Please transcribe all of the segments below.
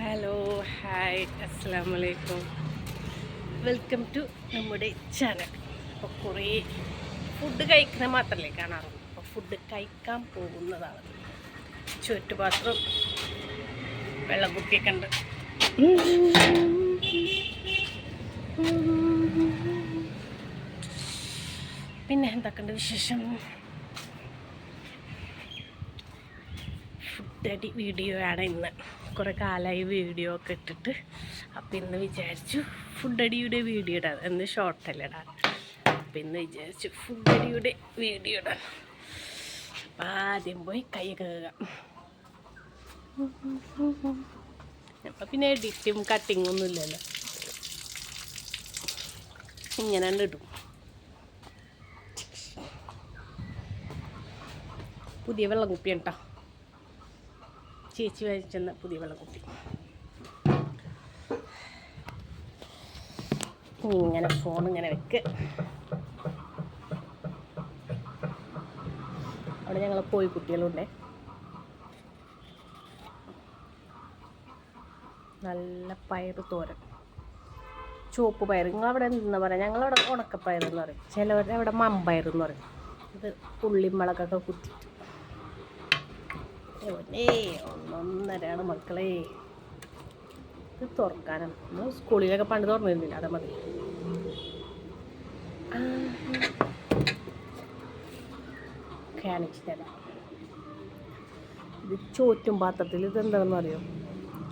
Hello hi അസ്സലാമലൈക്കും. Welcome to നമ്മുടെ channel. അപ്പോൾ കുറേ ഫുഡ് കഴിക്കുന്ന മാത്രമല്ലേ കാണാറുള്ളൂ. അപ്പോൾ ഫുഡ് കഴിക്കാൻ പോകുന്നതാണ്. ചുറ്റുപാത്രം വെള്ളം കുപ്പിയൊക്കെ ഉണ്ട്. പിന്നെ എന്തൊക്കെയുണ്ട് വിശേഷം? ഫുഡ് വീഡിയോ ആണ് ഇന്ന്. കുറേ കാലമായി വീഡിയോ ഒക്കെ ഇട്ടിട്ട്. അപ്പം ഇന്ന് വിചാരിച്ചു ഫുഡ് അടിയുടെ വീഡിയോ ഇടാം. എന്ന് ഷോർട്ടല്ല ഇടാൻ. അപ്പം ഇന്ന് വിചാരിച്ചു ഫുഡ് അടിയുടെ വീഡിയോ ഇടാൻ. അപ്പം ആദ്യം പോയി കൈ കഴുകാം. അപ്പം പിന്നെ എഡിറ്റും കട്ടിങ്ങും ഒന്നും ഇല്ലല്ലോ, ഇങ്ങനെ ഇടും. പുതിയ വെള്ളം കുപ്പിയാണ് കേട്ടോ, ചേച്ചി വാങ്ങിച്ചെന്ന പുതിയ വെള്ളക്കുപ്പി. ഇങ്ങനെ ഫോണിങ്ങനെ വെക്ക്. അവിടെ ഞങ്ങൾ പോയി കുട്ടികളുണ്ടേ. നല്ല പയറ് തോരൻ, ചുവപ്പ് പയർ. നിങ്ങളവിടെ എന്താ പറയുക? ഞങ്ങളവിടെ ഉണക്കപ്പയറെന്ന് പറയും, ചിലവരുടെ അവിടെ മമ്പയറെന്ന് പറയും. ഇത് ഉള്ളിമുളകൊക്കെ കുത്തിയിട്ട് ഒന്നൊന്നരയാണ് മക്കളെ. ഇത് തുറക്കാനാണ്. നമ്മൾ സ്കൂളിലൊക്കെ പണ്ട് തുറന്നിരുന്നില്ല, അത് മതി. കാണിച്ചു തരാം. ഇത് ചോറ്റും പാത്രത്തിൽ. ഇത് എന്താണെന്ന് അറിയോ?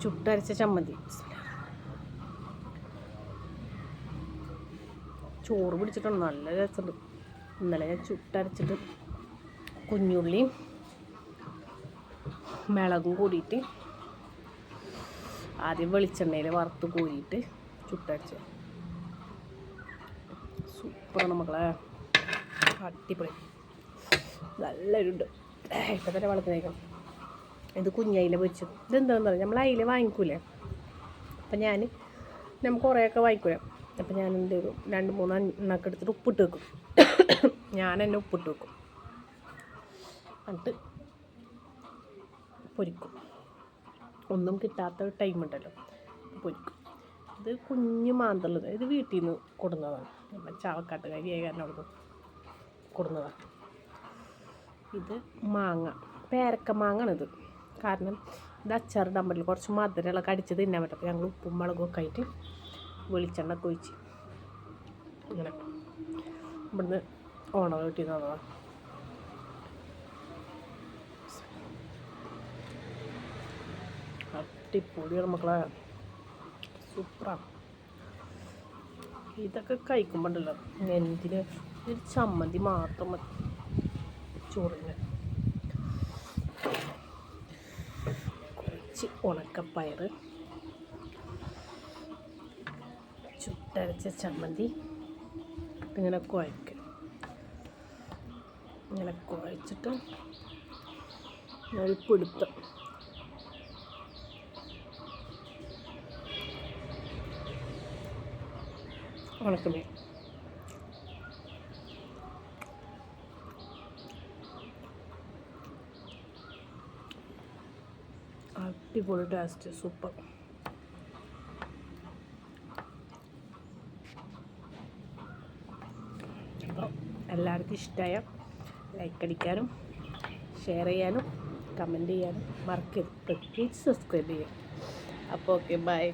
ചുട്ടരച്ച ചമ്മന്തി. ചോറ് പിടിച്ചിട്ടുണ്ട്, നല്ല രസമുണ്ട്. ഇന്നലെ ഞാൻ ചുട്ടരച്ചിട്ട് കുഞ്ഞുള്ളിയും മിളകും കൂടിയിട്ട് ആദ്യം വെളിച്ചെണ്ണയിൽ വറുത്ത് കോരിയിട്ട് ചുട്ടരച്ച്. സൂപ്പറാണ് മക്കളെ, അടിപൊളി. നല്ലൊരുണ്ട്. ഇപ്പം തന്നെ വളർത്തുന്നേക്കാം. ഇത് കുഞ്ഞയില പൊരിച്ചത്. ഇതെന്താണെന്ന് പറയാം, നമ്മൾ അയില വാങ്ങിക്കൂലേ. അപ്പം നമുക്ക് കുറേയൊക്കെ വാങ്ങിക്കൂലേ. അപ്പം ഞാൻ എന്ത് ചെയ്തു, 2-3 എണ്ണൊക്കെ എടുത്തിട്ട് ഉപ്പിട്ട് വെക്കും. ഞാൻ തന്നെ ഉപ്പിട്ട് വെക്കും, എന്നിട്ട് പൊരിക്കും. ഒന്നും കിട്ടാത്ത ടൈം ഉണ്ടല്ലോ, പൊരിക്കും. ഇത് കുഞ്ഞ് മാന്തളത്. ഇത് വീട്ടിൽ നിന്ന് കൊടുന്നതാണ്. നമ്മൾ ചാവക്കാട്ടുകാരിയായ കാരണം അവിടെ കൊടുന്നതാണ്. ഇത് മാങ്ങ, പേരക്ക മാങ്ങാണിത്. കാരണം ഇത് അച്ചാറിടാൻ പറ്റില്ല, കുറച്ച് മധുരമുള്ള കടിച്ച് തിന്നാൻ പറ്റും. അപ്പോൾ ഞങ്ങൾ ഉപ്പും മുളകും ഒക്കെ ആയിട്ട് വെളിച്ചെണ്ണ ഒക്കെ ഒഴിച്ച് ഇങ്ങനെ ഇവിടുന്ന് ഓണം വീട്ടിൽ നിന്ന് വന്നതാണ്. അടിപൊളിയാണ് മക്കളെ, സൂപ്പറാണ്. ഇതൊക്കെ കഴിക്കുമ്പോണ്ടല്ലോ എന്തിന് ഒരു ചമ്മന്തി മാത്രം മതി ചോറിന്. കുറച്ച് ഉണക്കപ്പയർ, ചുട്ടരച്ച ചമ്മന്തി. ഇങ്ങനെ കുഴയ്ക്കും. ഇങ്ങനെ കുഴച്ചിട്ട് ഒരു പിടുത്തം. ഉണക്കമീൻ അടിപൊളി ടേസ്റ്റ്, സൂപ്പർ. അപ്പോൾ എല്ലാവർക്കും ഇഷ്ടമായ ലൈക്ക് അടിക്കാനും ഷെയർ ചെയ്യാനും കമൻറ്റ് ചെയ്യാനും മറക്കരുത്. പ്രത്യേകിച്ച് സബ്സ്ക്രൈബ് ചെയ്യാം. അപ്പോൾ ഓക്കെ, ബൈ.